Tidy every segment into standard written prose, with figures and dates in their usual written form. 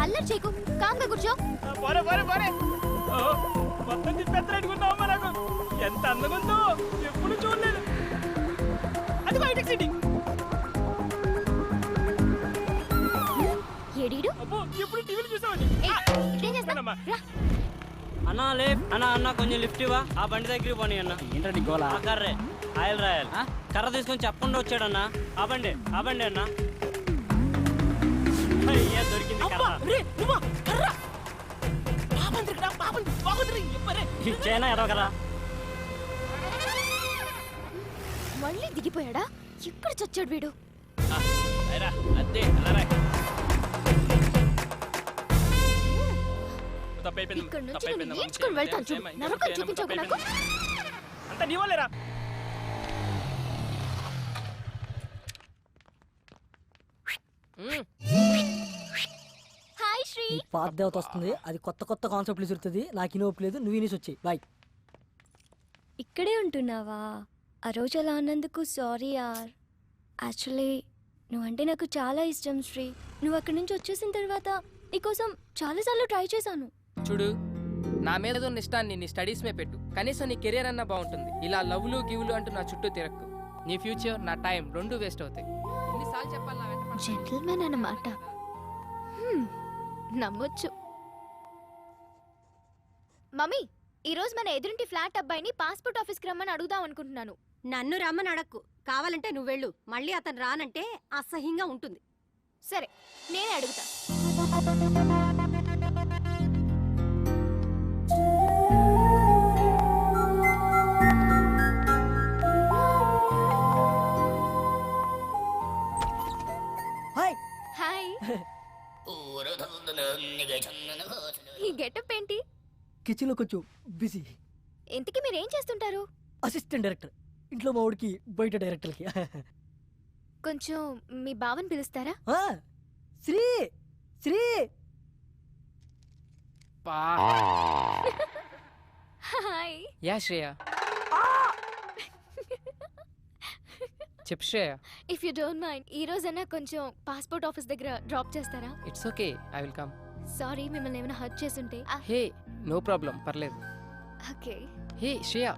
అల్లరి చేయకు, కామ్గా కూర్చో. పోరే పోరే పోరే మొత్తం తిప్పెత్తరాడుకున్నావమ్మా నాకు. ఎంత అందంగా ఉందో ఎప్పుడు చూడలేదు. అది బయటకు సిటీ. ఏడీడు అబ్బో ఎప్పుడు టీవీలు చూసామండి. ఇదేం చేస్తావ్? రా. అన్నా లే అన్న కొంచెం లిఫ్ట్ ఇవ్వా. ఆ బండి దగ్గరికి పోనీ అన్న. ఏంటండి గోలా? ఆ కర్రే ఆయిల్ రాయాలి. కర్ర తీసుకొని చెప్పకుండా వచ్చాడన్న. ఆ బండి అన్న. అయ్యా దొరికింది కర్ర. ఇచ్చేనా ఎరవ కదా. మళ్ళీ దిగిపోయాడా? ఎక్కడ చచ్చాడు వీడు? ఇక్కడ నుంచి నేను ఈడ్చుకొని వెళ్తాను చూడు. నరకం చూపించకు నాకు. అంత నీ వాళ్ళేరా. హాయ్ శ్రీ. పాత దేవత వస్తుంది, అది కొత్త కొత్త కాన్సెప్ట్లు చూస్తుంది. నాకు ఇనోపు లేదు, నువ్వు ఇనేసి వచ్చాయి. బాయ్. ఇక్కడే ఉంటున్నావా? ఆ రోజు అలా అన్నందుకు సారీ యార్. యాక్చువల్లీ నువ్వంటే నాకు చాలా ఇష్టం శ్రీ. నువ్వు అక్కడి నుంచి వచ్చేసిన తర్వాత నీకోసం చాలాసార్లు ట్రై చేశాను. చూడు, నా మీద ఉన్న ఇష్టాన్ని నీ స్టడీస్ మీద పెట్టు. కనీసం నీ కెరీర్ అన్నా బాగుంటుంది. ఇలా లవ్లు గివ్లు అంటూ నా చుట్టూ తిరక్కు. నీ ఫ్యూచర్ నా టైం రెండు వేస్ట్ అవుతాయి. ఎన్నిసార్లు చెప్పాలి నా వెంట పడకు. జెంటిల్మెన్ అన్నమాట. నమ్మొచ్చు. మమ్మీ, ఈరోజు మన ఎదురింటి ఫ్లాట్ అబ్బాయిని పాస్పోర్ట్ ఆఫీస్కి రమ్మని అడుగుదాం అనుకుంటున్నాను. నన్ను రమ్మని అడక్కు. కావాలంటే నువ్వు వెళ్ళు. మళ్ళీ అతను రానంటే అసహ్యంగా ఉంటుంది. సరే, నేనే అడుగుతా. హాయ్. హాయ్. ఈ గెటప్ ఏంటి? కిచెన్ లో కొంచెం బిజీ. ఇంతకీ మీరేం చేస్తుంటారు? Assistant director. ఇంట్లో మా వాడికి, బయట డైరెక్టర్కి. కొంచెం మీ బావని పిలుస్తారా? శ్రీ శ్రీ. పా. హాయ్. యా శ్రేయ. చెప్పు Shreya. If you don't mind, ఈ రోజైనా కొంచెం పాస్పోర్ట్ ఆఫీస్ దగ్గర డ్రాప్ చేస్తారా? It's okay, I will come. Sorry, మిమ్మల్ని ఏమైనా హర్ట్ చేసుంటే. హే, నో ప్రాబ్లం, పర్లేదు. ఓకే. Hey Shreya,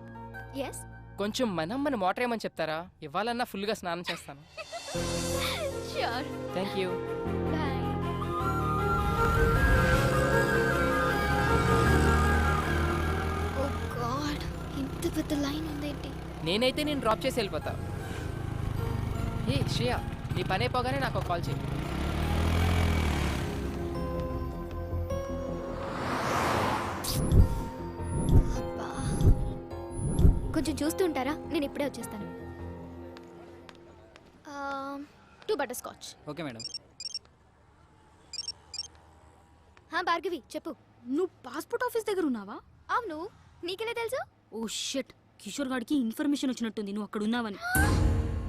yes. కొంచెం మన మోటర్ ఏమని చెప్తారా? ఇవ్వాలన్నా ఫుల్గా స్నానం చేస్తాను. Sure. Thank you. Bye. Oh god, ఇంత పెద్ద లైన్ ఉందేంటి? నేనైతే నేను డ్రాప్ చేసి వెళ్ళిపోతా. హే శ్రేయ, నీ పని అయిపోగానే నాకు ఒక కాల్ చేయి. అబ్బా. కొంచెం చూస్తూ ఉంటారా? నేను ఇప్పుడే వచ్చేస్తాను. 2 butter scotch. Okay madam. Bhargavi చెప్పు. నువ్వు పాస్పోర్ట్ ఆఫీస్ దగ్గర ఉన్నావా? అవును, నీకెలా తెలుసు? ఓ షిట్, కిషోర్ గాడికి ఇన్ఫర్మేషన్ వచ్చినట్టుంది నువ్వు అక్కడ ఉన్నావని.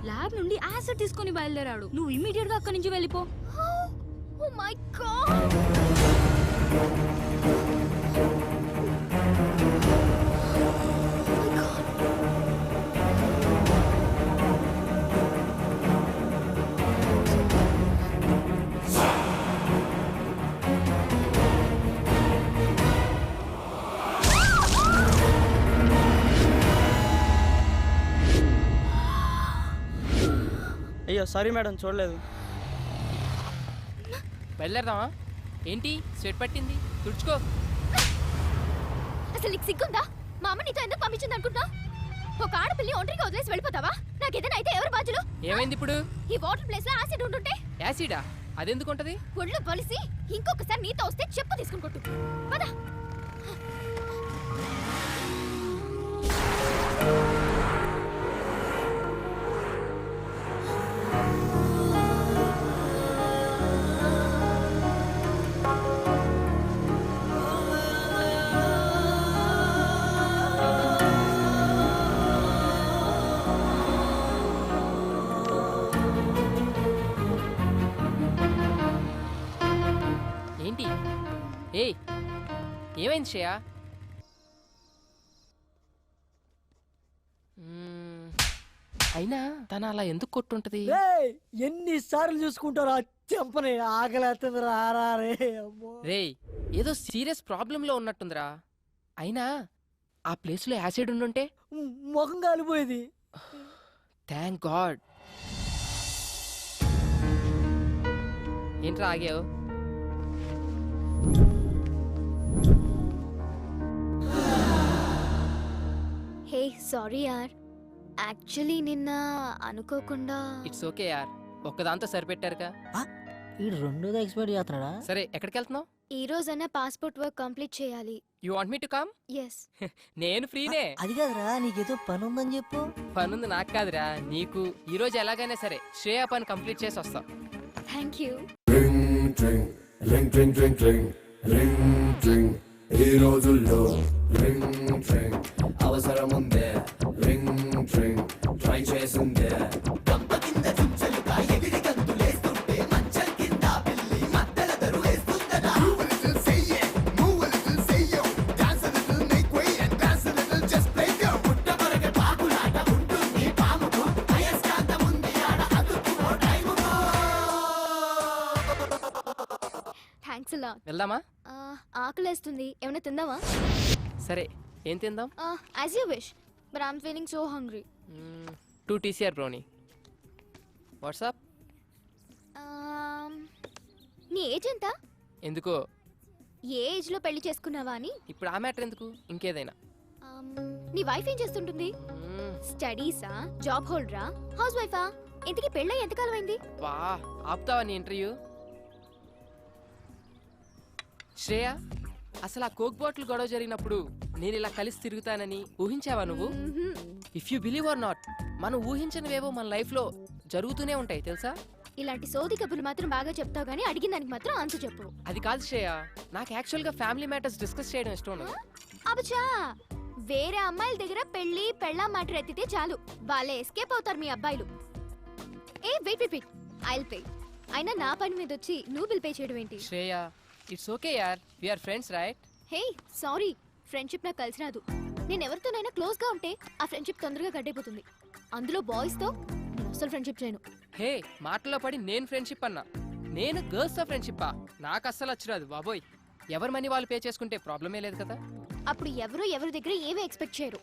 ల్యాబ్ నుండి యాసిడ్ తీసుకొని బయలుదేరాడు. నువ్వు ఇమ్మీడియట్ గా అక్కడి నుంచి వెళ్ళిపో. Oh my god. అయ్యో సారీ మేడం, చూడలేదు. బయలుదేరదామా? ఏంటి స్వెట్ పట్టింది? తుడుచుకో. అసలు నీకు సిగ్గుందా? మా అమ్మ నీతో ఎందుకు పంపించింది అనుకుంటా? ఒక ఆడపిల్లి ఒంటరిగా వదిలేసి వెళ్ళిపోతావా? నాకేదైనా అయితే ఎవరు బాధ్యులు? ఏమైంది ఇప్పుడు? ఈ వాటర్ ప్లేస్ లో యాసిడ్ ఉంటుంటే. యాసిడా? అదెందుకు ఉంటది? ఒళ్ళు బలిసి ఇంకొకసారి నీతో వస్తే చెప్పు తీసుకుని కొట్టు. పద. ఏంటి? ఏయ్, ఏమైంది శ్రేయ? అయినా తను అలా ఎందుకు కొట్టుంటది? ఎన్నిసార్లు చూసుకుంటారా చెంపని ఆకలేస్తుంది రారా రే అమ్మో. రేయ్ ఏదో సీరియస్ ప్రాబ్లంలో ఉన్నట్టుందిరా. అయినా ఆ ప్లేస్లో యాసిడ్ ఉండుంటే ముఖం కాలిపోయేది. Thank God. ఏంట్రా ఆగావు? హే సారీ యార్, యాక్చువల్లీ నిన్న అనుకోకుండా. ఇట్స్ ఓకే యార్, ఒక్కదాంతో సరిపెట్టారుగా. ఈ రెండోది ఎక్స్పైర్ చేస్తున్నాడా? సరే ఎక్కడికి వెళ్తున్నావు? ఈ రోజైనా పాస్పోర్ట్ వర్క్ కంప్లీట్ చేయాలి. You want me to come? Yes. నేను ఫ్రీనే. అది కాదురా, నీకేదో పని ఉందని చెప్పు. పనుంది నాకు కాదురా నీకు. ఈ రోజు ఎలాగైనా సరే శ్రేయ పని కంప్లీట్ చేసి వస్తాం. Thank you. Ring ring ring ring ring ring ఈ రోజుల్లో రింగ్ రింగ్ అవసరం ఉందే రింగ్ రింగ్ ట్రై చేసిందే గంప కింద చుంచలుగా ఎగిరి గంతులేస్తుంటే మంచం కింద పిల్లి మద్దెల దరువేస్తుందట. Move a little, say yeah, move a little, say yo, dance a little, make way and dance a little, just play go. పుట్ట కొరకే పాకులాట ఉంటుంది పాముకు, అయస్కాంతం ఉంది ఆడ అతుక్కుపో టైముకో. థ్యాంక్స్ అలా. వెళ్దామా? ఆకలేస్తుంది, ఏమైనా తిందామా? సరే ఏం తిందాం? As you wish, but I'm feeling so hungry. 2 TCR brownie. What's up? నీ ఏజ్ ఎంత? ఎందుకో ఏ ఏజ్ లో పెళ్లి చేసుకున్నావా అని. ఇప్పుడు ఆ మ్యాటర్ ఎందుకు, ఇంకేదైనా. నీ వైఫ్ ఏం చేస్తుంటుంది? మ్మ్, స్టడీసా, జాబ్ హోల్డరా, హౌస్ వైఫా? ఇంతకీ పెళ్ళై ఎంతకాలం అయింది? వా ఆపుతావా నీ ఇంటర్వ్యూ? శ్రేయ, అసలు ఆ కోక్ బాటిల్ గొడవ జరిగినప్పుడు నేను ఇలా కలిసి తిరుగుతానని ఊహించావా నువ్వు? If you believe are not, మనం ఊహించనివేవో మన లైఫ్ లో జరుగుతూనే ఉంటాయి తెలుసా. ఇలాంటి సోది కబుర్లు మాత్రం బాగా చెప్తావు గానీ అడిగిన దానికి మాత్రం ఆన్సర్ చెప్పు. అది కాదు శ్రేయ, నాకు యాక్చువల్ గా ఫ్యామిలీ మ్యాటర్స్ డిస్కస్ చేయడం ఇష్టం ఉండదు. అబచా, వేరే అమ్మాయిల దగ్గర పెళ్లి పెళ్ళాం మాట ఎత్తితే చాలు, వాళ్ళే ఎస్కేప్ అవుతారు మీ అబ్బాయిలు. ఏ wait wait wait, I'll pay. అయినా నా పని మీద వచ్చి నువ్వు బిల్ పే చేయడం ఏంటి? శ్రేయ, ఇట్స్ ఓకే యార్, we are friends right? Hey sorry, friendship నాకు కలిసి రాదు. నేను ఎవరితోనైనా క్లోజ్ గా ఉంటే ఆ ఫ్రెండ్షిప్ తొందరగా గడ్డైపోతుంది. అందులో బాయ్స్ తో నేను అసలు ఫ్రెండ్షిప్ చేయను. హే, మాటల్లో పడి నేను ఫ్రెండ్షిప్ అన్నా, నేను గర్ల్స్ తో ఫ్రెండ్షిప్పా? నాకు అస్సలు వచ్చిరాదు బాబోయ్. ఎవరి మనీ వాళ్ళు పే చేసుకుంటే ప్రాబ్లమే లేదు కదా. అప్పుడు ఎవరి దగ్గర ఏమీ ఎక్స్పెక్ట్ చేయరు.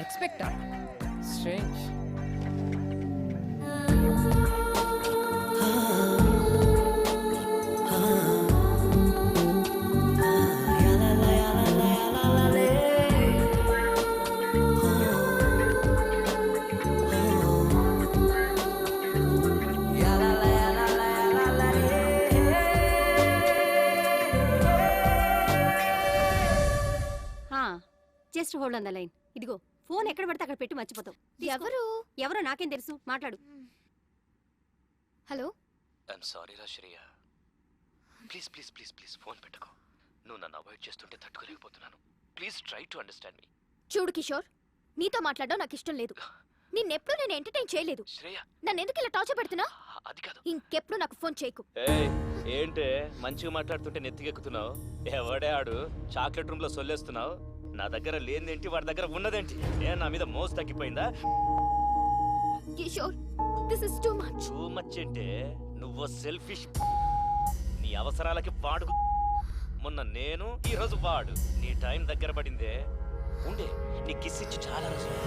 ఎక్స్పెక్టా? Strange. Just hold on the line. ఇదిగో ఫోన్ ఎక్కడ పడితే అక్కడ పెట్టి మర్చిపోతావు. ఎవరో నాకేం తెలుసు, మాట్లాడు. హలో. ఐఎమ్ సారీ రా Shreya, please please please please phone పెట్టుకో. నువ్వు నన్ను అవాయిడ్ చేస్తుంటే తట్టుకోలేకపోతున్నాను. ప్లీజ్ ట్రై టు అండర్స్టాండ్ మీ. చూడు కిషోర్, నీతో మాట్లాడడం నాకు ఇష్టం లేదు. నిన్నెప్పుడు నేను ఎంటర్టైన్ చేయలేదు. శ్రేయ, నన్ను ఎందుకు ఇలా టార్చర్ పెడుతున్నా? అది కాదు. ఇంకెప్పుడు నాకు ఫోన్ చేయకు. ఏంటే మంచిగా మాట్లాడుతుంటే నెత్తికెక్కుతున్నావు? ఎవడే ఆడు చాక్లెట్ రూమ్ లో సొల్లేస్తున్నావు? నా దగ్గర లేనిదేంటి, వాడి దగ్గర ఉన్నదేంటి? నా మీద మోసు తగ్గిపోయిందా? Kishore, this is too much. Too much అంటే నువ్వు సెల్ఫిష్. నీ అవసరాలకి వాడు. మొన్న నేను, ఈ రోజు వాడు. నీ టైం దగ్గర పడిందే. ఉండే నీ కిస్ ఇచ్చి చాలా రోజులు.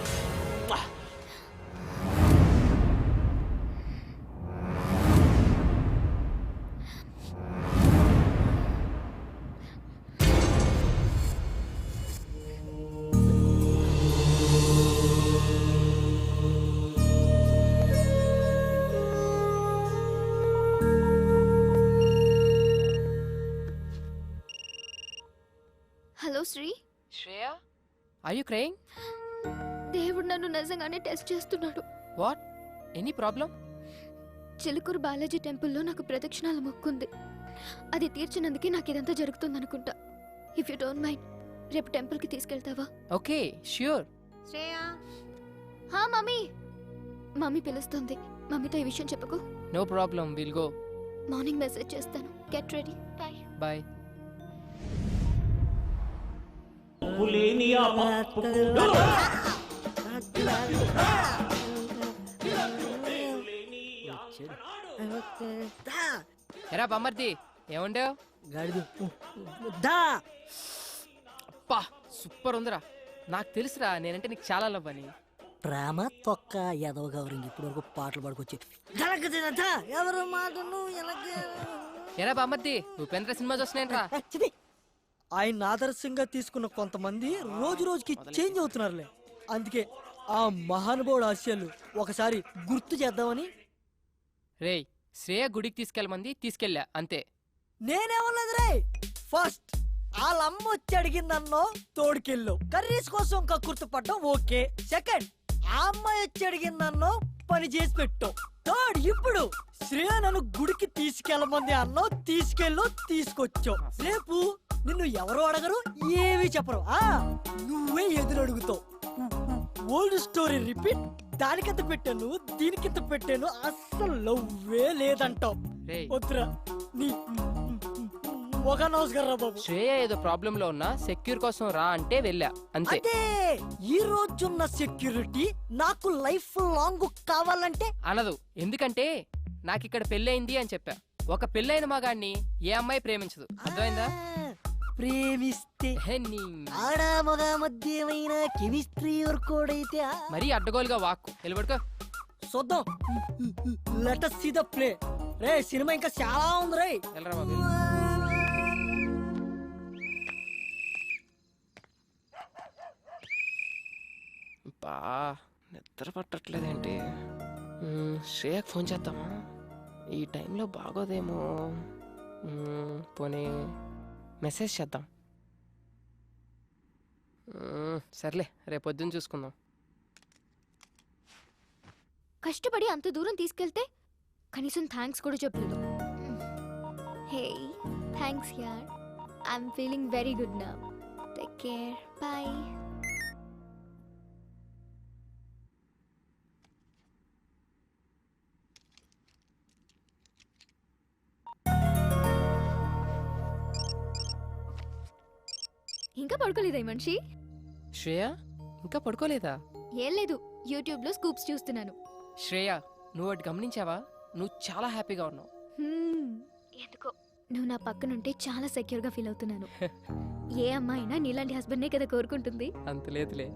Hello Sri. Shreya, are you crying? దేవుడు నన్ను నిజంగానే టెస్ట్ చేస్తున్నాడు. What? Any problem? Chilkur Balaji టెంపుల్లో నాకు ప్రదక్షిణాల మొక్కుంది. అది తీర్చినందుకే నాకు ఇదంతా జరుగుతుందనుకుంటా. ఇఫ్ యూ డోంట్ మైండ్, రేపు టెంపుల్కి తీసుకెళ్తావా? Okay, sure. శ్రేయా, హా మమ్మీ. మమ్మీ పిలుస్తుంది. మమ్మీతో ఈ విషయం చెప్పకు. No problem, will go. Morning message చేస్తాను. Get ready. బాయ్. బాయ్. దా ఎరా బమ్మర్ది ఏముండేవు? గాడిది దా అప్పా సూపర్ ఉందిరా. నాకు తెలుసురా నేనంటే నీకు చాలా లవ్ అని. ప్రేమ తొక్క ఎదవ గౌరింగ్ ఇప్పుడు వరకు పాటలు పాడుకొచ్చి ఎవరు మాటను ఎరా బమ్మర్ది ఉపేంద్ర సినిమా చూస్తున్నాయంట్రా. ఆయన ఆదర్శంగా తీసుకున్న కొంతమంది రోజు రోజుకి చేంజ్ అవుతున్నారులే. అందుకే ఆ మహానుభావుడు ఆశయాలు ఒకసారి గుర్తు చేద్దామని. రేయ్ శ్రేయ గుడికి తీసుకెళ్ళమంది, తీసుకెళ్ళా అంతే. నేనేమన్నది రే, ఫస్ట్ వాళ్ళ అమ్మ వచ్చి అడిగిందన్నో తోడుకెళ్ళు, కర్రీస్ కోసం కక్కుర్తి పడ్డం ఓకే. సెకండ్ ఆ అమ్మాయి వచ్చి అడిగిందన్నో పని చేసి పెట్టు. థర్డ్ ఇప్పుడు శ్రేయ నన్ను గుడికి తీసుకెళ్ళమంది అన్నో తీసుకెళ్ళు తీసుకొచ్చావు. రేపు నిన్ను ఎవరు అడగరు, ఏమీ చెప్పరు, నువ్వే ఎదురు అడుగుతావు. Old story repeat. దానికింత పెట్టాను దీనికింత పెట్టాను, అస్సలు లవ్వే లేదంటావు. రేయ్ వద్దురా నీ ఒక నమస్కారం రా బాబు. శ్రేయ ఏదో ప్రాబ్లం లో ఉన్నా సెక్యూర్ కోసం రా అంటే వెళ్ళా అంతే. అదే ఈ రోజున్న సెక్యూరిటీ నాకు లైఫ్ లాంగ్ కావాలంటే అనదు. ఎందుకంటే నాకు ఇక్కడ పెళ్ళయింది అని చెప్పా. ఒక పెళ్ళైన మగాన్ని ఏ అమ్మాయి ప్రేమించదు, అర్థమైందా? ప్రేమిస్తే హే నీ ఆడ మగ మధ్యమైన కెమిస్ట్రీ వర్కౌట్ అయితే మరీ అడ్డగోలుగా వాక్కు నిలబడుకో. చూద్దాం. Let us see the play. Ray cinema ఇంకా చాలా ఉంది రే. వెళ్ళరా బాబు. బా నిద్ర పట్టట్లేదేంటి? శ్రేయకు ఫోన్ చేద్దామా? ఈ టైంలో బాగోదేమో. పోనీ మెసేజ్ చేద్దాం. సర్లే రేపు పొద్దున్న చూసుకుందాం. కష్టపడి అంత దూరం తీసుకెళ్తే కనీసం థ్యాంక్స్ కూడా చెప్పలేదు. హే థ్యాంక్స్ యార్, I'm feeling very good now. Take care, bye. ఇంకా పడుకోలేదా ఈ మనిషి? శ్రేయ ఇంకా పడుకోలేదా? ఏం లేదు, యూట్యూబ్ లో స్కూప్స్ చూస్తున్నాను. శ్రేయ నువ్వు ఒకటి గమనించావా? నువ్వు చాలా హ్యాపీగా ఉన్నావు. ఎందుకో నువ్వు నా పక్కనుంటే చాలా సెక్యూర్ గా ఫీల్ అవుతున్నాను. ఏ అమ్మాయినా నీలాంటి హస్బెండ్ కదా కోరుకుంటుంది. అంత లేదులే.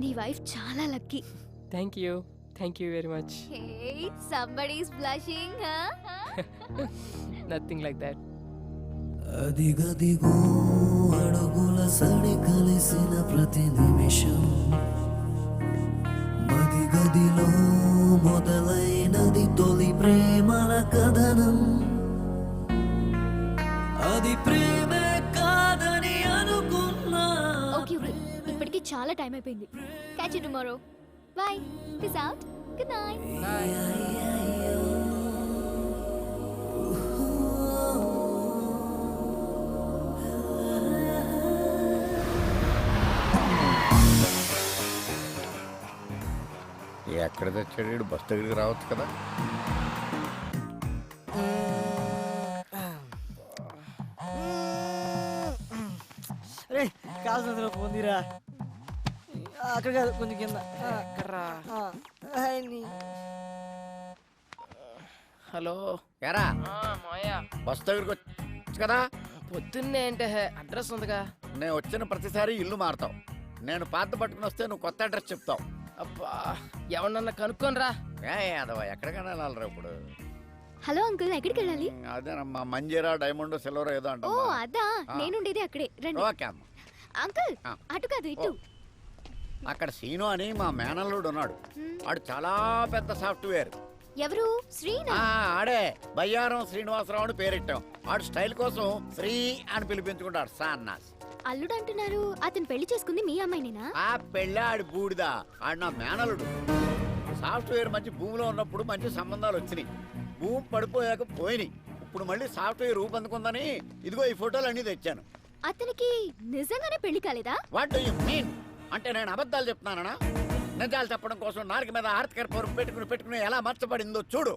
నీ వైఫ్ చాలా lucky. Thank you very much. Hey, somebody's blushing, huh? Nothing like that. అదిగదిగో అడుగుల సడి కలిసిన ప్రతి నిమిషం, మదిగదిలో మొదలైనది తొలి ప్రేమల కథనం. అది ప్రేమే కాదని అనుకున్నా. Okay, okay. ఇప్పటికి చాలా టైం అయిపోయింది. Catch you tomorrow. Bye. Peace out. Good night. ఎక్కడ తెచ్చాడు? బస్ దగ్గరికి రావచ్చు కదా. రే కాల్సిన పొందిరా. అక్కడ కాదు, కొంచెం కింద. హలో ఎరా మాయా, బస్ దగ్గరికి వచ్చు కదా. పొద్దున్నే అంటే అడ్రస్ ఉందిగా. నేను వచ్చిన ప్రతిసారి ఇల్లు మారుతావు. నేను పాత పట్టుకుని వస్తే నువ్వు కొత్త అడ్రస్ చెప్తావు. అబ్బా ఎవరన్నా కనుక్కొని రా. అదవా ఎక్కడికైనా వెళ్ళాలరా ఇప్పుడు? హలో అంకుల్, ఎక్కడికి వెళ్ళాలి? అదేనమ్మా, మంజీరా డైమండ్ సిల్వర్ ఏదో ఓ అంటావు. అదా, నేనుండేది అక్కడే. రండి. ఓకే అమ్మ. అంకుల్ ఆ. అటు కాదు ఇటు. అక్కడ సీను అని మా మేనల్లుడు ఉన్నాడు. వాడు చాలా పెద్ద సాఫ్ట్వేర్. ఎవరు? శ్రీనా? ఆడే బయ్యారం శ్రీనివాసరావు అని పేరెట్టాం. వాడు స్టైల్ కోసం శ్రీ అని పిలిపించుకుంటాడు సాన్నాస్. అల్లుడు అంటున్నారు, అతను పెళ్లి చేసుకుంది మీ అమ్మాయినేనా? ఆ పెళ్ళి ఆడి బూడిదా. ఆడు నా మేనలుడు. సాఫ్ట్వేర్ మంచి భూమిలో ఉన్నప్పుడు మంచి సంబంధాలు వచ్చినాయి. భూమి పడిపోయాక పోయినాయి. ఇప్పుడు మళ్ళీ సాఫ్ట్వేర్ రూపొందుకుందని ఇదిగో ఈ ఫోటోలు అన్ని తెచ్చాను. అతనికి నిజంగానే పెళ్లి కాలేదా? What do you mean? అంటే నేను అబద్ధాలు చెప్తున్నానా? నిజాలు చెప్పడం కోసం నాలుగు మీద ఆర్తికర పరుపు పెట్టుకుని ఎలా మర్చబడిందో చూడు.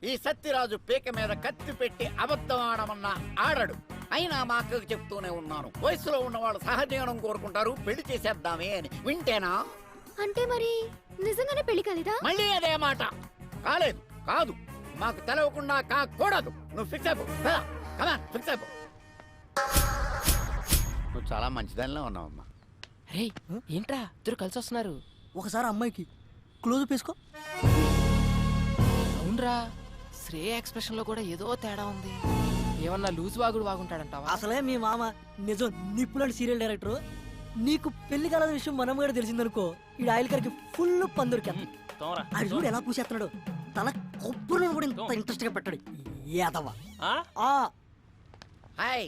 ఈ సత్యరాజు పీక మీద కత్తి పెట్టి అబద్ధం ఆడమన్నా ఆడడు. అయినా మా అక్కకు చెప్తూనే ఉన్నాను, వయసులో ఉన్నవాళ్ళు సహజీవనం కోరుకుంటారు, పెళ్లి చేసేద్దామే అని. వింటేనా? అంటే మరి నిజంగానే పెళ్లి కాలేదా? మళ్ళీ అదే మాట. కాదు మాకు తెలవకుండా కాకూడదు. నువ్వు ఫిక్స్ అయిపో. కమాన్ ఫిక్స్ అయిపో. నువ్వు చాలా మంచిదానిలో ఉన్నావమ్మా. రే ఏంట్రా ఇద్దరు కలిసి వస్తున్నారు? ఒకసారి అమ్మాయికి క్లోజ్ వేసుకో. అవునరా, శ్రేయ ఎక్స్ప్రెషన్ లో కూడా ఏదో తేడా ఉంది. ఏమన్నా లూజ్ వాగుడు వాగుంటాడంటావా? అసలే మీ మామ నిజం నిప్పులాంటి సీరియల్ డైరెక్టర్. నీకు పెళ్లి కాలని విషయం మనం కూడా తెలిసిందనుకో, ఈ ఆయిల్ కరికి ఫుల్ పందురికి అది చూడు ఎలా పూసేస్తున్నాడు. తన కొబ్బరిని కూడా ఇంత ఇంట్రెస్ట్ గా పెట్టాడు యాదవ. హాయ్.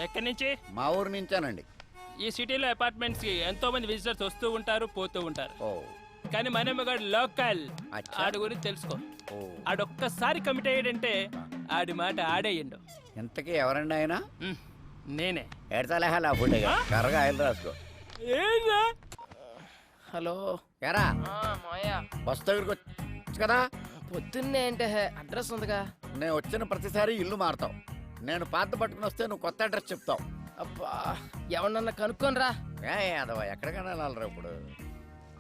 ఎక్కడి నుంచి? మా ఊరు నుంచానండి. ఈ సిటీలో అపార్ట్మెంట్స్ కి ఎంతో మంది విజిటర్స్ వస్తూ ఉంటారు, పోతూ ఉంటారు. ఓ కానీ మనమ్మగాడు లోకల్. అచ్చా. ఆడి గురించి తెలుసుకో. ఓ ఆడొక్కసారి కమిట్ అయ్యాడంటే ఆడి మాట ఆడేయండు. ఇంతకీ ఎవరండి ఆయన? నేనే. ఎడతలేహాలి ఆ ఫుడ్ కర్రగా ఆయిల్ రాసుకో. ఏంరా? హలో ఎరా మాయా, బస్ దగ్గరికి వచ్చు కదా. పొద్దున్నే అంటే అడ్రస్ ఉందిగా. నేను వచ్చిన ప్రతిసారి ఇల్లు మారుతావు. నేను పాత పట్టుకుని వస్తే నువ్వు కొత్త అడ్రస్ చెప్తావు. అబ్బా ఎవరన్నా కనుక్కోనరా. అదవా ఎక్కడికైనా వెళ్ళాలరా ఇప్పుడు?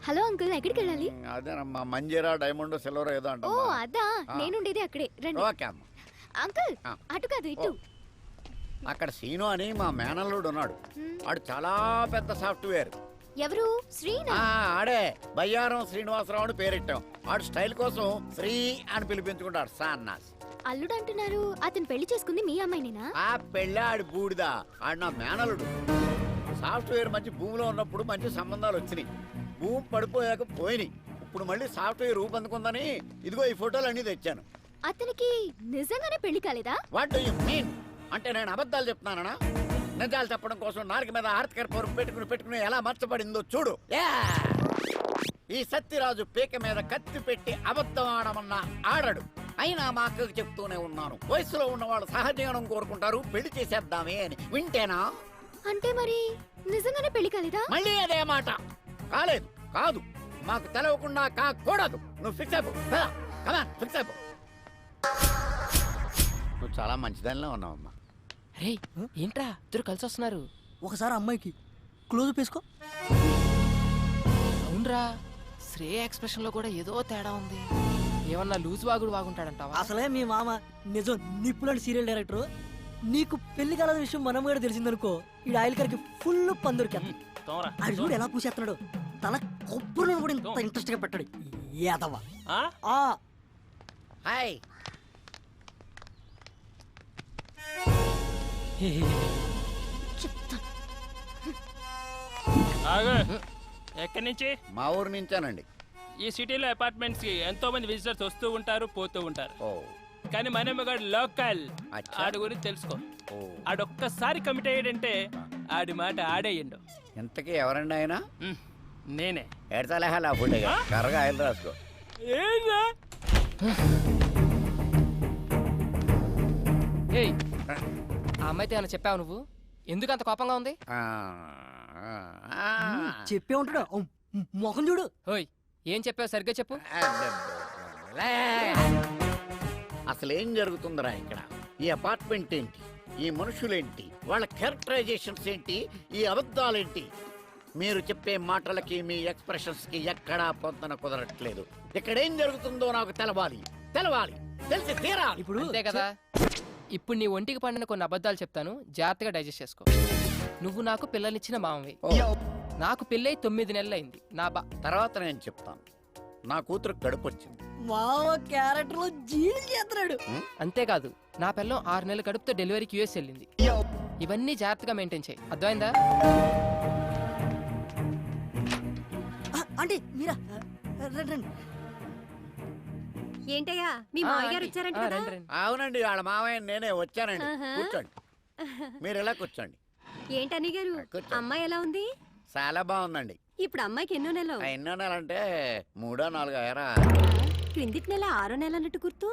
హలో అంకుల్, ఎక్కడికి వెళ్ళాలి? అదేనమ్మా, మంజీరా డైమండ్ సిల్వర్ ఏదో అంట. ఓ అదా, నేనుండేది అక్కడే. రండి. ఓకే అమ్మా. అంకుల్ ఆ. అటు కాదు ఇటు. అక్కడ సీను అని మా మేనల్లుడు ఉన్నాడు. వాడు చాలా పెద్ద సాఫ్ట్వేర్. ఎవరు? శ్రీనా? ఆడే బయ్యారం శ్రీనివాసరావు అని పేరెట్టాం. వాడు స్టైల్ కోసం శ్రీ అని పిలిపించుకుంటాడు సాన్నాస్. అల్లుడు అంటున్నారు, అతను పెళ్లి చేసుకుంది మీ అమ్మాయినేనా? ఆ పెళ్ళి ఆడి బూడిదా. ఆడు నా మేనలుడు. సాఫ్ట్వేర్ మంచి భూమిలో ఉన్నప్పుడు మంచి సంబంధాలు వచ్చినాయి. భూమి పడిపోయాక పోయినాయి. ఇప్పుడు మళ్ళీ సాఫ్ట్వేర్ రూపొందుకుందని ఇదిగో ఈ ఫోటోలు అన్ని తెచ్చాను. అతనికి నిజంగానే పెళ్లి కాలేదా? What do you mean? అంటే నేను అబద్ధాలు చెప్తున్నానా? నిజాలు చెప్పడం కోసం నాలుగు మీద ఆర్తికర పరుపు పెట్టుకుని ఎలా మర్చబడిందో చూడు. ఈ సత్యరాజు పీక మీద కత్తి పెట్టి అబద్ధం ఆడమన్నా ఆడడు. అయినా మా అక్కకు చెప్తూనే ఉన్నాను, వయసులో ఉన్నవాళ్ళు సహజీవనం కోరుకుంటారు, పెళ్లి చేసేద్దామే అని. వింటేనా? అంటే మరి నిజంగానే పెళ్లి కాలేదా? మళ్ళీ అదే మాట. కాలేదు, కాదు మాకు తెలవకుండా కాకూడదు. నువ్వు ఫిక్స్ అయిపో. కమాన్ ఫిక్స్ అయిపో. నువ్వు చాలా మంచిదానిలో ఉన్నావమ్మా. రే ఏంట్రా ఇద్దరు కలిసి వస్తున్నారు? ఒకసారి అమ్మాయికి క్లోజ్ వేసుకో. అవునరా, శ్రేయ ఎక్స్ప్రెషన్ లో కూడా ఏదో తేడా ఉంది. ఏమన్నా లూజ్ వాగుడు వాగుంటాడంటావా? అసలే మీ మామ నిజం నిప్పులాంటి సీరియల్ డైరెక్టర్. నీకు పెళ్లి కాలని విషయం మనం కూడా తెలిసిందనుకో, ఈ ఆయిల్ కరికి ఫుల్ పందురికి అది చూడు ఎలా పూసేస్తున్నాడు. తన కొబ్బరిని కూడా ఇంత ఇంట్రెస్ట్ గా పెట్టాడు యాదవ. హాయ్. ఎక్కడి నుంచి? మా ఊరు నుంచానండి. ఈ సిటీలో అపార్ట్మెంట్స్ కి ఎంతో మంది విజిటర్స్ వస్తూ ఉంటారు, పోతూ ఉంటారు. ఓ కానీ మనమ్మగాడు లోకల్. అచ్చా. ఆడి గురించి తెలుసుకో. ఓ ఆడొక్కసారి కమిట్ అయ్యాడంటే ఆడి మాట ఆడేయండు. ఇంతకీ ఎవరండి ఆయన? నేనే. ఎడతలేహాలి ఆ ఫుడ్ కర్రగా ఆయిల్ రాసుకో. ఏంరా? ఏయ్, ఆ అమ్మాయితో ఏమైనా చెప్పావు నువ్వు? ఎందుకు అంత కోపంగా ఉంది? చెప్పే ఉంటాడు. మొహం చూడు. ఓయ్ ఏం చెప్పావు సరిగ్గా చెప్పు. అసలు ఏం జరుగుతుందిరా ఇక్కడ? ఈ అపార్ట్మెంట్ ఏంటి? ఈ మనుషులేంటి? వాళ్ళ క్యారెక్టరైజేషన్స్ ఏంటి? ఈ అబద్ధాలేంటి? మీరు చెప్పే మాటలకి మీ ఎక్స్ప్రెషన్స్ కి ఎక్కడా పొందన కుదరట్లేదు. ఇక్కడ ఏం జరుగుతుందో నాకు తెలవాలి, తెలిసి తీరాలి. ఇప్పుడు అంతే కదా. ఇప్పుడు నీ ఒంటికి పండిన కొన్ని అబద్ధాలు చెప్తాను, జాగ్రత్తగా డైజెస్ట్ చేసుకో. నువ్వు నాకు పిల్లనిచ్చిన మామవి. నాకు పెళ్ళై 9 నెలలు అయింది. నా తర్వాత నేను చెప్తాను. నా కూతురు కడుపు వచ్చింది. మామ క్యారెక్టర్ లో జీడి చేస్తున్నాడు. అంతేకాదు, నా పిల్లం 6 నెలల కడుపుతో డెలివరీకి యూఎస్ వెళ్ళింది. ఇవన్నీ జాగ్రత్తగా మెయింటైన్ చేయి, అర్థమైందా? అంటే మీరా? రండి. ఏంటయ్యా మీ మావయ్య గారు వచ్చారంట కదా? అవునండి, వాళ్ళ మావయ్య నేనే వచ్చానండి. కూర్చోండి, మీరు ఎలా కూర్చోండి. ఏంటని గారు, కూర్చోండి. అమ్మాయి ఎలా ఉంది? చాలా బాగుందండి. ఇప్పుడు అమ్మాయికి ఎన్నో నెలలు? ఎన్నో నెలంటే 3 4 అయ్యారా? క్రిందిటి నెల 6 నెల అన్నట్టు గుర్తు.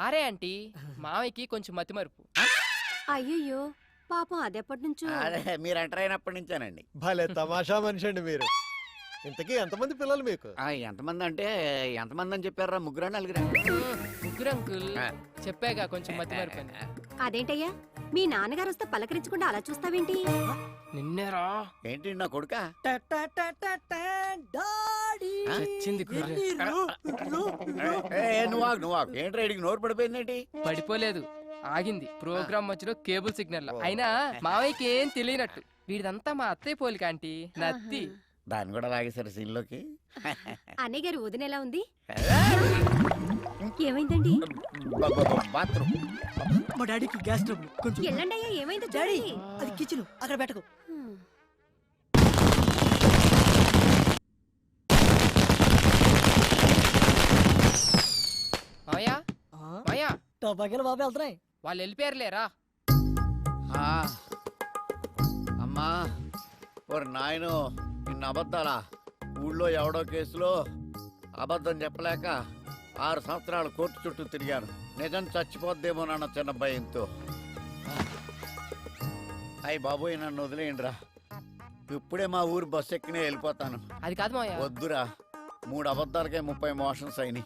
ఆరే ఆంటీ, మావయ్యకి కొంచెం మతిమరుపు. అయ్యయ్యో పాపం, అదెప్పటి నుంచో. అదే మీరు ఎంటర్ అయినప్పటి నుంచేనండి. భలే తమాషా మనిషి అండి మీరు. ఇంతకీ ఎంతమంది పిల్లలు మీకు? ఎంతమంది అంటే ఎంతమంది అని చెప్పారా? 3 4 ముగ్గురు అంకుల్. చెప్పాగా కొంచెం మతిమరుపు అని. అదేంటయ్యా మీ నాన్నగారు వస్తే పలకరించకుండా అలా చూస్తావేంటి? నిన్నేరా ఏంటి నా కొడుక డాడీ చచ్చింది కుర్ర. నువ్వు ఏంటి రైడింగ్ నోరు పడిపోయిందేంటి? పడిపోలేదు, ఆగింది ప్రోగ్రామ్ మధ్యలో కేబుల్ సిగ్నల్. అయినా మావయ్యకి ఏం తెలియనట్టు వీడిదంతా మా అత్తయ్య పోలిక ఆంటీ, నత్తి. దాన్ని కూడా లాగేశారు సీన్లోకి. అన్నయ్య గారు వదిన ఎలా ఉంది? ఏమైందండి? బాత్రూమ్. మా డాడీకి గ్యాస్ ట్రబుల్ కొంచెం. ఎల్లండి అయ్యా, ఏమైందో డాడీ చూడండి. అది కిచెన్, అక్కడ పెట్టకు. మావయ్య మావయ్య, టబాకేలు బాబు వెళ్తున్నాయి. వాళ్ళు వెళ్ళిపోయారులేరా. అమ్మా ఓరి నాయను, ఇన్ని అబద్ధాలా? ఊళ్ళో ఎవడో కేసులో అబద్ధం చెప్పలేక 6 సంవత్సరాలు కోర్టు చుట్టూ తిరిగాను. నిజం చచ్చిపోద్దేమో నాన్న చిన్న భయంతో. అయ్యి బాబోయ్, నన్ను వదిలేయండిరా. ఇప్పుడే మా ఊరు బస్సు ఎక్కినే వెళ్ళిపోతాను. అది కాదు మావయ్య. వద్దురా, 3 అబద్ధాలకే 30 మోషన్స్ అయినాయి.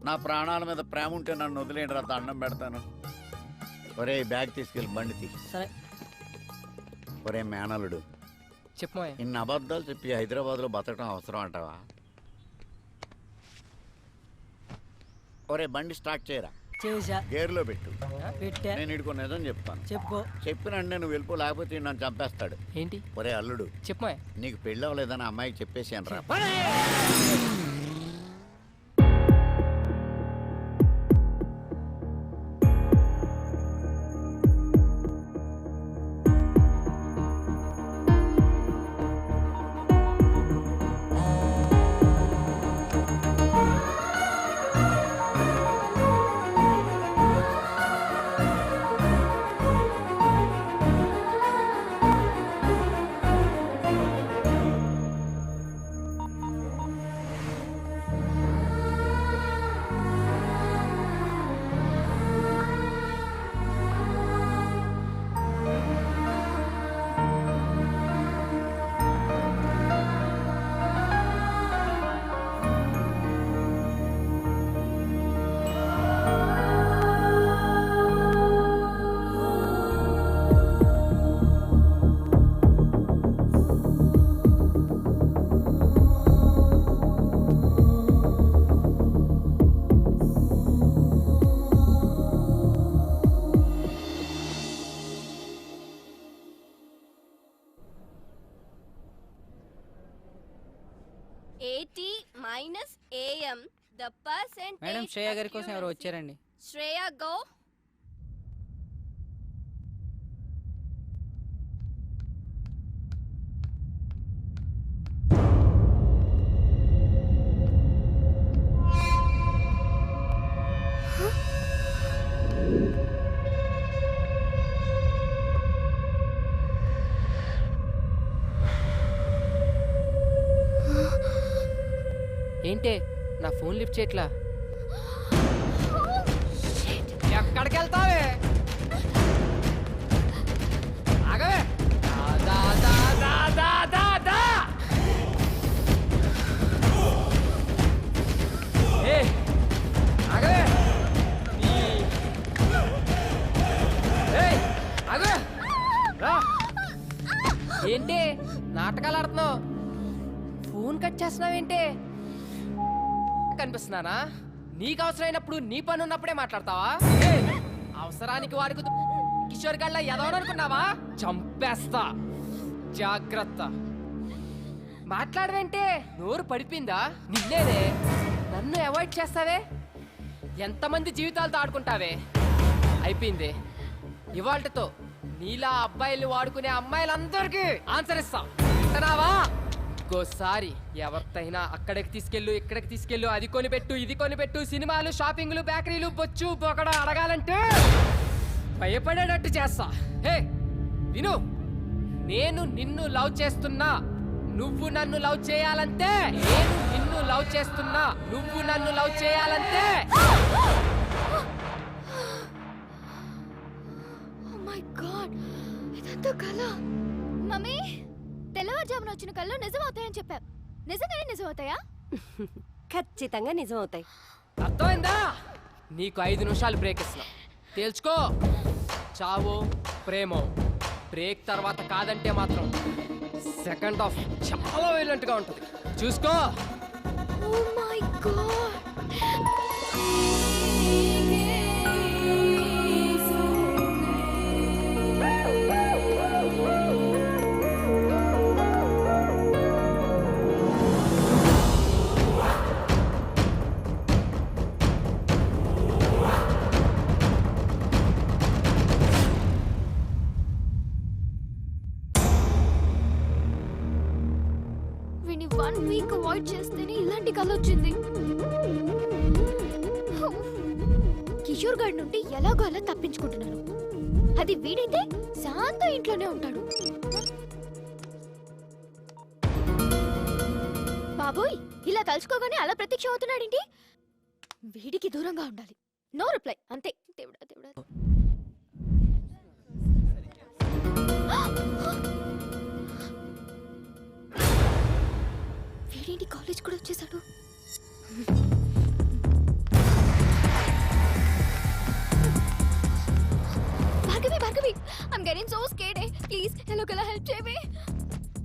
నా ప్రాణాల మీద ప్రేమ ఉంటే నన్ను వదిలేయండిరా, దండం పెడతాను. ఒరే బ్యాగ్ తీసుకెళ్ళి బండి తీ. సరే. ఒరే మేనలుడు, చెప్పు మావయ్య. ఇన్ని అబద్ధాలు చెప్పి హైదరాబాద్లో బతకడం అవసరం అంటావా? ఒరే బండి స్టార్ట్ చేయరా. చేసా. గేర్లో పెట్టు. పెట్టా. నేను ఇడుకో నిజం చెప్తాను. చెప్పుకో. చెప్పినంటే నువ్వు వెళ్ళిపో, లేకపోతే ఈడు నన్ను చంపేస్తాడు. ఏంటి? ఒరే అల్లుడు, చెప్పు మావయ్య. నీకు పెళ్ళి అవ్వలేదని అమ్మాయికి చెప్పేసాను రా. AM, the percentage. Madam Shreya గారి కోసం ఎవరు వచ్చారండి? శ్రేయ గో. ఏంటే నా ఫోన్ లిఫ్ట్ చేయట్లా? ఎక్కడికి వెళ్తావే? ఆగవే. దా దా దా దా దా దా. ఏ ఆగవే. ఏయ్ ఆగవే. రా. ఏంటి నాటకాలు ఆడుతున్నావు? ఫోన్ కట్ చేస్తున్నావేంటి? కనిపిస్తున్నానా? నీకు అవసరమైనప్పుడు నీ పని ఉన్నప్పుడే మాట్లాడతావా? అవసరానికి వారికి కిషోర్ గళ్ళ ఎదవననుకున్నావా? చంపేస్తా, జాగ్రత్త. మాట్లాడవేంటే? నోరు పడిపోయిందా? నిన్నేనే నన్ను అవాయిడ్ చేస్తావే? ఎంతమంది జీవితాలతో ఆడుకుంటావే? అయిపోయింది. ఇవాళ్టతో నీలా అబ్బాయిలు వాడుకునే అమ్మాయిలందరికీ ఆన్సర్ ఇస్తా. వింటున్నావా? ఇంకోసారి ఎవరితైనా అక్కడికి తీసుకెళ్ళు, ఇక్కడికి తీసుకెళ్ళు, అది కొనిపెట్టు, ఇది కొనిపెట్టు, సినిమాలు, షాపింగ్లు, బేకరీలు, బొచ్చు బొకడ అడగాలంటే భయపడేటట్టు చేస్తా. హే విను, నేను నిన్ను లవ్ చేస్తున్నా, నువ్వు నన్ను లవ్ చేయాలంటే. నేను నిన్ను లవ్ చేస్తున్నా, నువ్వు నన్ను లవ్ చేయాలంటే. ఓ మై గాడ్, ఇదంతా కల. మమ్మీ, తెల్లవారుజామున వచ్చిన కళ్ళు నిజం అవుతాయని చెప్పావు. నిజంగానే నిజం అవుతాయా? ఖచ్చితంగా నిజం అవుతాయి. అర్థమైందా? నీకు 5 నిమిషాలు బ్రేక్ ఇస్తున్నా, తేల్చుకో. చావో ప్రేమో బ్రేక్ తర్వాత కాదంటే మాత్రం సెకండ్ హాఫ్ చాలా వైలెంట్ గా ఉంటుంది. చూసుకో. Oh my god. వీడిని 1 వీక్ అవాయిడ్ చేస్తేనే ఇలాంటి కళ వచ్చింది. కిషోర్ గారి నుండి ఎలాగో అలా తప్పించుకుంటున్నాను. అది వీడైతే శాంత ఇంట్లోనే ఉంటాడు. బాబోయ్, ఇలా తలుచుకోగానే అలా ప్రత్యక్షం అవుతున్నాడేంటి? వీడికి దూరంగా ఉండాలి. నో రిప్లై, అంతే. దేవుడా దేవుడా. వీడేంటి కాలేజ్ కూడా వచ్చేసాడు? Bhargavi Bhargavi, I'm getting so scared. Please ఎలాగోలా హెల్ప్ చేయవే.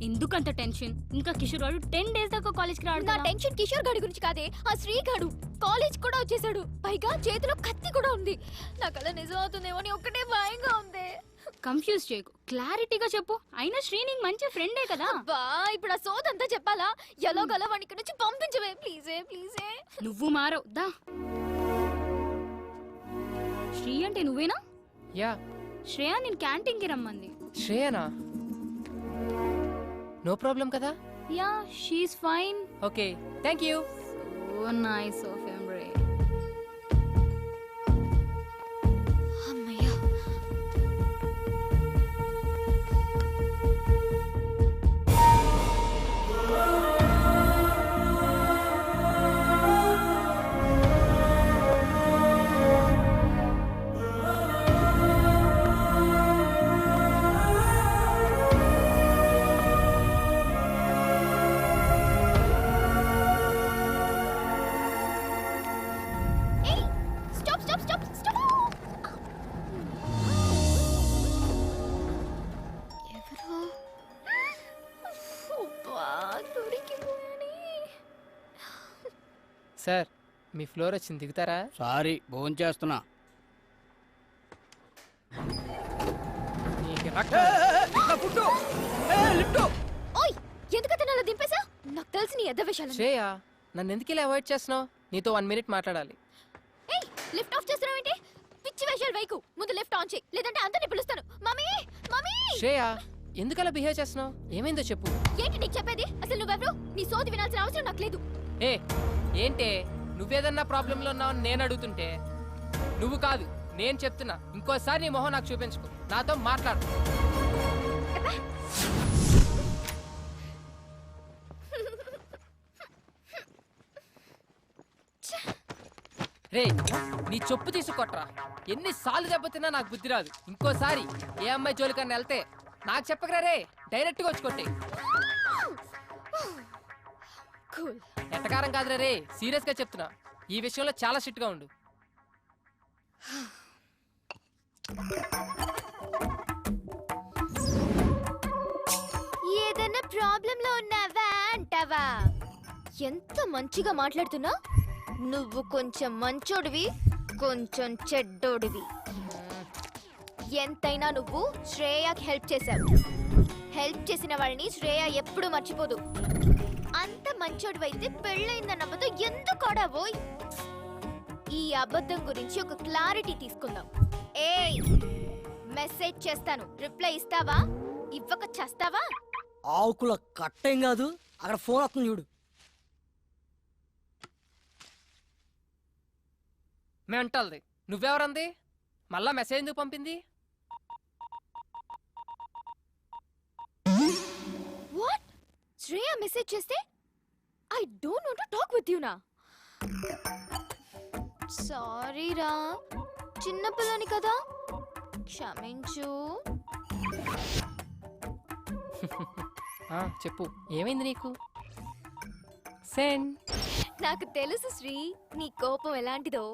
ఎందుకంత టెన్షన్? ఇంకా కిషోర్ గారు 10 days దాకా కాలేజ్కి రాడు. నా టెన్షన్ కిషోర్ గాడి గురించి కాదే, ఆ శ్రీగాడు కాలేజ్ కూడా వచ్చేసాడు. పైగా చేతిలో కత్తి కూడా ఉంది. నాకు అలా నిజం అవుతుందేమో అని ఒక్కటే భయంగా ఉంది. కన్ఫ్యూజ్ చేయకు, క్లారిటీగా చెప్పు. అయినా శ్రీ నీకు మంచి ఫ్రెండే కదా. అబ్బా, ఇప్పుడు ఆ సోదంతా చెప్పాలా? ఎలాగోలా వాడిని ఇక్కడి నుంచి పంపించవే ప్లీజే ప్లీజే. నువ్వు మారవు దా. శ్రీ అంటే నువ్వేనా? యా. శ్రేయ నేను క్యాంటీన్కి రమ్మంది. శ్రేయనా? నో ప్రాబ్లం కదా? Yeah, she is fine. Okay, thank you. So nice of him రే. అమ్మయ్యా. ఏయ్, స్టాప్ స్టాప్ స్టాప్ స్టాప్. ఎవరు? అబ్బా, దొరికిపోయానే. సార్, మీ ఫ్లోర్ వచ్చింది, దిగుతారా? సారీ, భోజనం చేస్తున్నా. నీకు రక్తం. ఓయ్, ఎందుకు అలా దింపేశా? నాకు తెలిసి నీ ఎద్ద విషయాలు. శ్రేయ, నన్ను ఎందుకు ఇలా అవాయిడ్ చేస్తున్నావు? నీతో 1 minute మాట్లాడాలి. ఏయ్, లిఫ్ట్ ఆఫ్ చేస్తున్నావు ఏంటి? పిచ్చి వేషాలు వైకు. ముందు లిఫ్ట్ ఆన్ చేయి, లేదంటే అందరిని పిలుస్తాను. Mummy mummy. శ్రేయ, ఎందుకు అలా బిహేవ్ చేస్తున్నావు? ఏమైందో చెప్పు. ఏంటి నీకు చెప్పేది? అసలు నువ్వెవరు? నీ సోది వినాల్సిన అవసరం నాకు లేదు. ఏ ఏంటే, నువ్వేదన్నా ప్రాబ్లంలో ఉన్నావని నేను అడుగుతుంటే నువ్వు కాదు నేను చెప్తున్నా. ఇంకోసారి నీ మొహం నాకు చూపించుకో, నాతో మాట్లాడు. అబ్బా. రే, నీ చెప్పు తీసుకొట్రా. ఎన్నిసార్లు దెబ్బతిన్నా నాకు బుద్ధి రాదు. ఇంకోసారి ఏ అమ్మాయి జోలికన్నా వెళ్తే నాకు చెప్పకరా రే, డైరెక్ట్గా వచ్చి కొట్టే. కూల్. ఎట్టకారం కాదురా రే, సీరియస్గా చెప్తున్నా. ఈ విషయంలో చాలా స్ట్రిక్ట్గా ఉండు. ఏదైనా ప్రాబ్లంలో ఉన్నావా అంటావా? ఎంత మంచిగా మాట్లాడుతున్నా. నువ్వు కొంచెం మంచోడివి, కొంచెం చెడ్డోడివి. ఎంతైనా నువ్వు శ్రేయకి హెల్ప్ చేశావు. హెల్ప్ చేసిన వాళ్ళని శ్రేయ ఎప్పుడు మర్చిపోదు. అంత మంచోడివైతే పెళ్ళైందన్న అబద్ధం ఎందుకు ఆడావోయ్? ఈ అబద్ధం గురించి ఒక క్లారిటీ తీసుకుందాం. ఏయ్, మెసేజ్ చేస్తాను, రిప్లై ఇస్తావా? ఇవ్వక చేస్తావా? ఆకుల కట్టేం కాదు, అక్కడ ఫోన్ వస్తుంది చూడు. మెంటల్ది. నువ్వెవరంది? మళ్ళా మెసేజ్ ఎందుకు పంపింది? వాట్? శ్రేయ మెసేజ్ చేస్తే I don't want to talk with you నా. సారీ రా, చిన్న పిల్లని కదా, క్షమించు. చెప్పు, ఏమైంది నీకు? సెండ్. నాకు తెలుసు శ్రీ, నీ కోపం ఎలాంటిదో.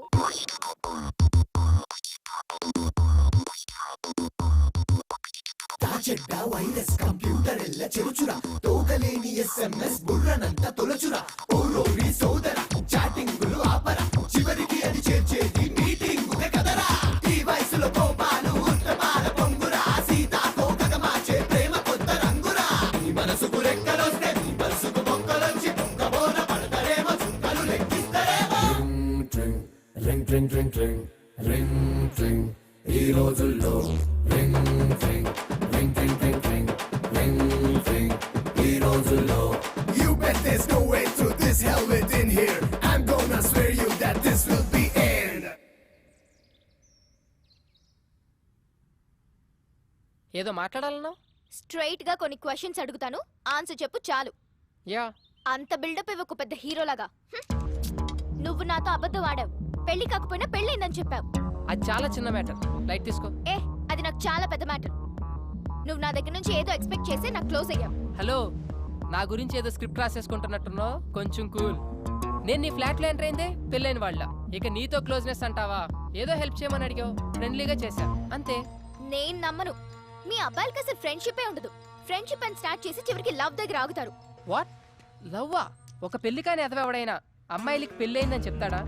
చెడ్డ వైరస్ కంప్యూటర్ ఎల్ల చెరుచురా తోకలేని SMS బుర్రనంత తొలచురా ఓరోరి సోదర చాటింగులు ఆపరా చివరికి అది చేర్చేది మీటింగ్ కదరా ఈ వయసులో కోపాలు ఉత్తమాల పొంగురా సీతాకోకగ మార్చే ప్రేమ కొత్త రంగురా ఈ మనసుకు రెక్కలొస్తే ఈ మనసుకు బొక్కలొచ్చి బొక్కబోన పడతారేమో చుక్కలు లెక్కిస్తారేమో రింగ్ ట్రింగ్ ట్రింగ్ ట్రింగ్ రింగ్ ట్రింగ్ ఈ రోజుల్లో రింగ్ ట్రింగ్ రింగ్ ట్రింగ్ ట్రింగ్ ట్రింగ్ రింగ్ ట్రింగ్ ఈ రోజుల్లో You bet there's no way through this hell within here I'm gonna swear you that this will be end ఏదో మాట్లాడాలన్నావు? స్ట్రైట్ గా కొన్ని క్వశ్చన్స్ అడుగుతాను ఆన్సర్ చెప్పు చాలు. యా. అంత బిల్డప్ ఇవ్వకు పెద్ద హీరోలాగా. నువ్వు నాతో అబద్ధం ఆడావు. పెళ్లి కాకపోయినా పెళ్ళైందని చెప్పావు. అది చాలా చిన్న మ్యాటర్, లైట్ తీసుకో. అది నాకు చాలా పెద్ద మ్యాటర్. నువ్వు నా దగ్గర నుంచి ఏదో ఎక్స్పెక్ట్ చేసి నాకు క్లోజ్ అయ్యావు. హలో, నా గురించి ఏదో స్క్రిప్ట్ రాసేసుకుంటున్నట్టున్నావు, కొంచెం కూల్. నేను నీ ఫ్లాట్ లో ఎంటర్ అయిందే పెళ్ళైన వాళ్ళ, ఇక నీతో క్లోజ్నెస్ అంటావా? ఏదో హెల్ప్ చేయమని అడిగావు, ఫ్రెండ్లీగా చేశా, అంతే. నేను నమ్మను. మీ అబ్బాయిలకి అసలు ఫ్రెండ్షిప్ ఉండదు. ఫ్రెండ్షిప్ అని స్టార్ట్ చేసి చివరికి లవ్ దగ్గర ఆగుతారు. వాట్? లవ్వా? ఒక పెళ్లి కాని ఎదవెవడైనా అమ్మాయిలకి పెళ్ళయిందని చెప్తాడా?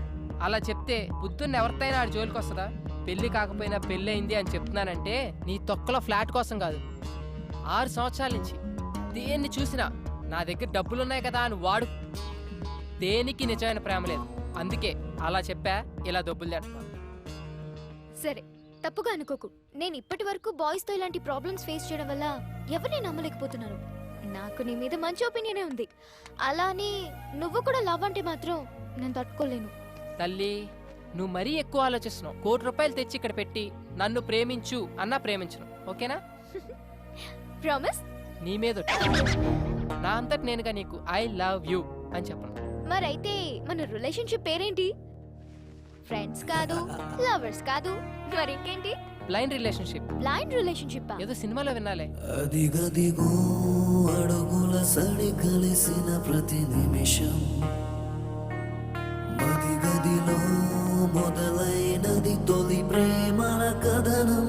అలా చెప్తే బుద్ధున్న ఎవరితైనా ఆడి జోలికి వస్తుందా? పెళ్లి కాకపోయినా పెళ్ళయింది అని చెప్తున్నానంటే నీ తొక్కలో ఫ్లాట్ కోసం కాదు. 6 సంవత్సరాల నుంచి దేన్ని చూసినా నా దగ్గర డబ్బులున్నాయి కదా అని వాడు. దేనికి నిజమైన ప్రేమ లేదు, అందుకే అలా చెప్పా. ఇలా డబ్బులు తెస్తా. సరే, తప్పుగా అనుకోకు. నేను ఇప్పటి వరకు బాయ్స్ తో ఇలాంటి ప్రాబ్లమ్స్ ఫేస్ చేయడం వల్ల ఎవరిని నమ్మలేకపోతున్నాను. నాకు నీ మీద మంచి ఒపీనియనే ఉంది. అలానే నువ్వు కూడా లవ్ అంటే మాత్రం నేను తట్టుకోలేను. తల్లి, నువ్వు మరీ ఎక్కువ ఆలోచిస్తున్నావు. ₹1 కోటి తెచ్చి ఇక్కడ పెట్టి నన్ను ప్రేమించు అన్నా ప్రేమించను, ఓకేనా? ప్రామిస్? నీ మీద నా అంతటి నేనుగా నీకు ఐ లవ్ యూ అని చెప్పను. మరైతే మన రిలేషన్షిప్ పేరేంటి? ఫ్రెండ్స్ కాదు, లవర్స్ కాదు, మరింకేంటి? Blind relationship. బ్లైండ్ రిలేషన్షిప్ ఏదో సినిమాలో వినాలే. అదిగదిగో అడుగుల సడి కలిసిన ప్రతి నిమిషం మదిగదిలో మొదలైనది తొలి ప్రేమల కథనం